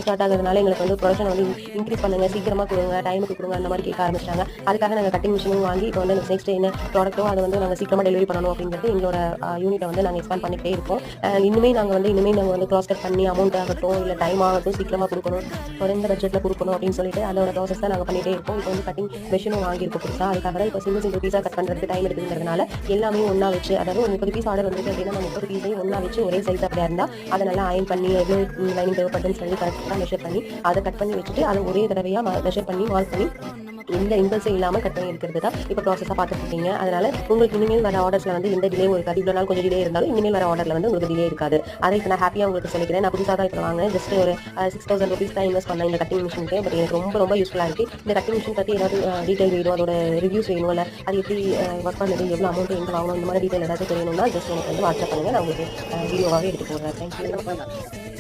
Start ஆகுறதுனால எங்களுக்கு வந்து production வந்து இன்க்ரீஸ் பண்ணுங்க, சீக்கிரமா கொடுங்க, டைமுக்கு கொடுங்க அந்த மாதிரி கேட்க ஆரம்பிச்சிட்டாங்க. அதுக்காக நாங்கள் கட்டிங் மிஷினும் வாங்கி இப்போ வந்து நெக்ஸ்ட் என்ன ப்ராடக்ட்டோ அதை வந்து நாங்கள் சீக்கிரமாக டெலிவரி பண்ணணும் அப்படிங்கிறது எங்களோட யூனிட்டை வந்து நாங்கள் எக்ஸ்பேண்ட் பண்ணிக்கிட்டே இருக்கோம். இனிமே நாங்கள் வந்து க்ராஸ் கட் பண்ணி அமௌண்ட் ஆகட்டும் இல்லை டைம் ஆகட்டும் சீக்கிரமாக கொடுக்கணும், குறைந்த பட்ஜெட்டில் கொடுக்கணும் அப்படின்னு சொல்லிட்டு அதோட ப்ராசஸ் தான் நாங்கள் பண்ணிகிட்டே இருக்கோம். இப்போ வந்து கட்டிங் மிஷினும் வாங்கியிருக்கோம் புதுசாக. அதுக்காக தான் இப்போ சிங்கிள் பீஸாக கட் பண்ணுறதுக்கு டைம் எடுக்குங்கிறதுனால எல்லாமே ஒன்றா வச்சு, அதாவது ஒரு 30 பீஸ் ஆர்டர் வந்துட்டு அப்படின்னா நம்ம 30 பீஸையும் ஒன்றா வச்சு ஒரே சைஸ் அப்படியா இருந்தால் அதை நல்லா அயன் பண்ணி எவ்வளோ லைனிங் தேவைப்படுதுன்னு சொல்லி கரெக்டாக மெஷர் பண்ணி அதை கட் பண்ணி வச்சுட்டு அதை ஒரே தடவையாக மெஷர் பண்ணி மார்க் பண்ணி எந்த இம்பல்ஸும் இல்லாமல் கட் பண்ணி எடுக்கிறது தான் இப்போ ப்ராசஸாக பார்த்துட்டு இருக்கீங்க. அதனால உங்களுக்கு இனிமேல் வர ஆர்டர்ஸில் வந்து எந்த டிலே இருக்காது. இவ்வளோ நாள் கொஞ்சம் டிலே இருந்தாலும் இனிமேல் வர ஆர்டரில் வந்து உங்களுக்கு டிலே இருக்காது. அதை இப்போ நான் ஹாப்பியாக உங்களுக்கு சொல்லிக்கிறேன். நான் புதுசாக தான் இப்போ வாங்க ஜஸ்ட் ஒரு 6000 rupees தான் இன்வெஸ்ட் பண்ணேன் இந்த கட்டிங் மிஷினுக்கு. பட் எனக்கு ரொம்ப யூஸ்ஃபுல்லாக இருக்குது. இந்த கட்டிங் மிஷின் பற்றி ஏதாவது டீட்டெயில் வேணும், அதோட ரிவ்யூஸ் வேணும், இல்லை அது எப்படி ஒர்க் பண்ணுறது, எவ்வளோ அமௌண்ட் எங்கே வாங்கணும், இந்த மாதிரி டீட்டெயில் ஏதாவது தெரியணும்னா ஜஸ்ட் எனக்கு வந்து வாட்ஸ்அப் பண்ணுங்கள். நான் உங்களுக்கு வீடியோவாகவே எடுத்து போடுறேன். தேங்க்யூ.